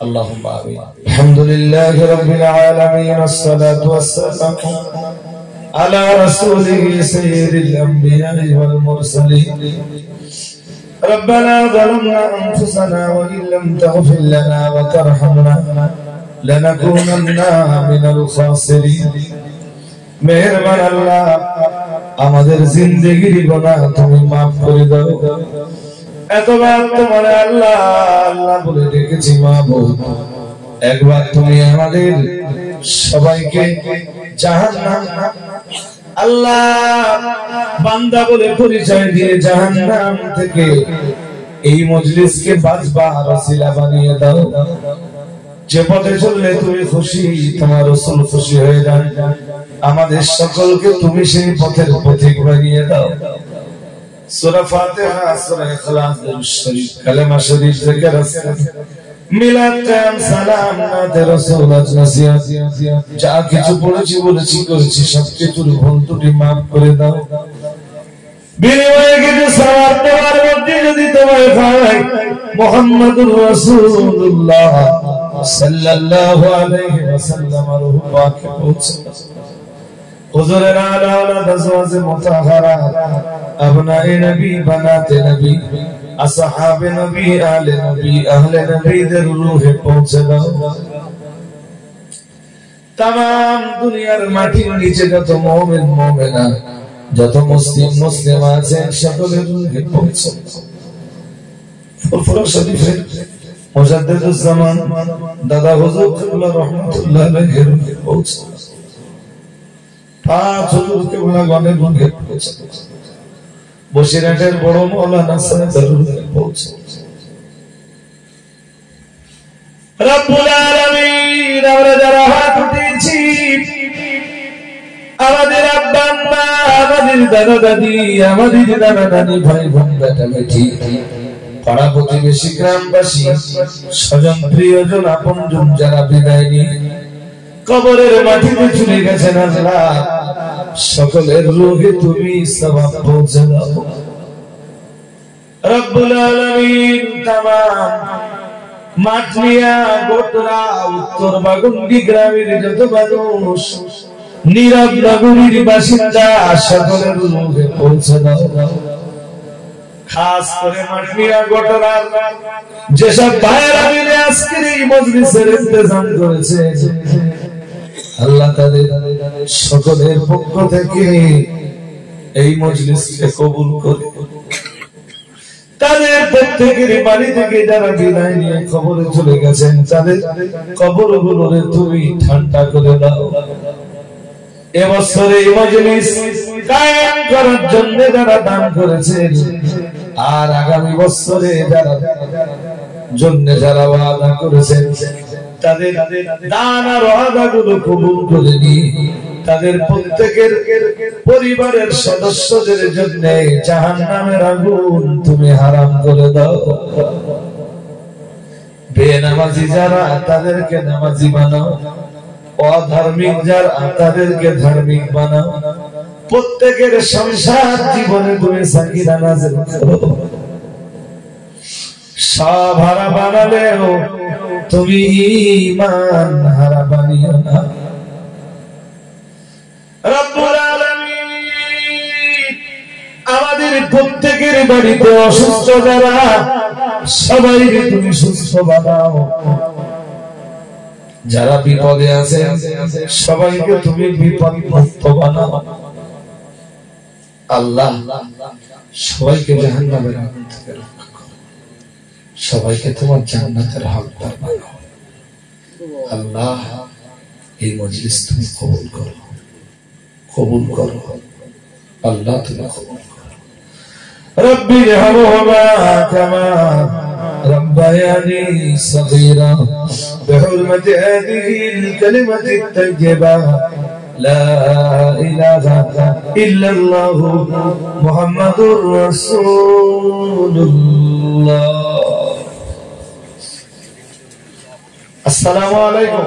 اللهم آمين. الحمد لله رب العالمين والصلاة والسلام على رسوله سيد الأنبياء والمرسلين. ربنا ظلمنا أنفسنا وإن لم تغفر لنا وترحمنا لنكونن من الخاسرين. মেহেরবান আল্লাহ, আমাদের জিন্দেগির গুনাহ তুমি মাফ করে দাও। এতবার তোমার আল্লাহ আল্লাহ বলে ডেকেছি মাবুদ, একবার তুমি আমাদের সবাইকে জাহান্নাম আল্লাহ বান্দা বলে পরিচয় দিয়ে জাহান্নাম থেকে এই মজলিসকে বাঁচবার ওসিলা বানিয়ে দাও। যে পথে চললে তুমি খুশি, তোমার রাসূল খুশি হয়ে যান, আমাদের সকলকে তুমি সেই পথের পথিক বানিয়ে দাও। সূরা ফাতিহা, সূরা ইখলাস, দুরূদ শরীফ, কালেমা শরীফ, জিকির আজকার, মিলাদ, কিয়াম, সালাম, নাতে রাসূল, নাসিহত, যা কিছু পড়েছি বলেছি করেছি সবকিছুর ভুল ত্রুটি মাফ করে দাও। বিনিময়ে কিছু সওয়াব দেওয়ার মধ্যে যদি তোমায় পাই, মুহাম্মদুর রাসূলুল্লাহ সাল্লাল্লাহু আলাইহি ওয়াসাল্লামের রূপকে পৌঁছে হুজুরের আলা আওলাদ আজওয়াজ মুতাহহারাত, আবনায়ে নবী, বানাতে নবী, আসহাবে নবী, আলে নবী, আহলে নবীদের রূহে পৌঁছে দাও। तमाम দুনিয়ার মাটির নিচে যত মুমিন মুমিনা, যত মুসলিম মুসলিমা আছেন সকলের রূহে পৌঁছে দাও। ফুরফুরা শরীফের মুজাদ্দিদুজ জামান দাদা হুজুর কিবলা রাহমাতুল্লাহ আলাইহির রূহে পৌঁছে দাও। পাঁচ হুজুর কিবলা গণের রূহে পৌঁছে দাও। বসিরহাটের বড় মাওলানা সাহেবের রূহে পৌঁছে দাও। রব্বুল আলামিন, আমরা যারা হাত উঠিয়েছি, আমাদের আব্বা আম্মা, আমাদের দাদা দাদি, আমাদের দাদা নানি, ভাই বোন, বেটা বেটি, পাড়া প্রতিবেশী, গ্রামবাসী, স্বজন প্রিয়জন, আপনজন যারা বিদায় নিয়ে কবরের মাটিতে চলে গেছেন, আল্লাহ সকলের রূহে তুমি সওয়াব পৌঁছে দাও। রব্বুল আলামিন, তামাম মাঠলিয়া, গোটরা, উত্তর বাগুন্ডি গ্রামের যত মানুষ, নীরব নগরীর বাসিন্দা, সকলের রূহে পৌঁছে দাও। খাস করে মাঠলিয়া, গোটরা যেসব ভাইয়েরা মিলে আজকের এই মজলিসের ইন্তজাম করেছে, আল্লাহ তাদের সকলের পক্ষ থেকে এই মজলিসকে কবুল করে, তাদের প্রত্যেকের বাড়ি থেকে যারা বিদায় নিয়ে কবরে চলে গেছেন, তাদের কবরগুলোরে তুমি ঠান্ডা করে দাও। এবছরে এই মজলিস কায়েম করার জন্য যারা দান করেছেন, আর আগামী বছরে যারা জন্য যারা ওয়াদা করেছেন, তাদের দান আর ওয়াদাগুলো কবুল করে নিয়ে তাদের প্রত্যেকের পরিবারের সদস্যদের জন্য জাহান্নামের আগুন তুমি হারাম করে দাও। বেনামাজি যারা, তাদেরকে নামাজি বানাও। অধার্মিক যারা, তাদেরকে ধার্মিক বানাও। প্রত্যেকের সংসার জীবনে তুমি সাকিনা নাযিল করো। সব হারা বানালেও তুমি ঈমান হারা বানিও না। রব্বুল আলামিন, আমাদের প্রত্যেকের বাড়িতে অসুস্থ যারা, সবাইকে তুমি সুস্থ বানাও। যারা বিপদে আছে, সবাইকে তুমি বিপদ মুক্ত বানাও। আল্লাহ সবাইকে জাহান্নামের আগুন থেকে রক্ষা করো, সবাইকে তোমার জান্নাতের হকদার বানাও। আল্লাহ এই মজলিস তুমি কবুল করো, কবুল করো। আল্লাহ তুমি কবুল করো। রব্বি রহমহুমা কামা রব্বায়ানি সগীরা বিহুরমাতি হাযিহিল কালিমাতি তাইয়্যিবা লা ইলাহা ইল্লাল্লাহু মুহাম্মাদুর রাসূলুল্লাহ। আসসালামু আলাইকুম।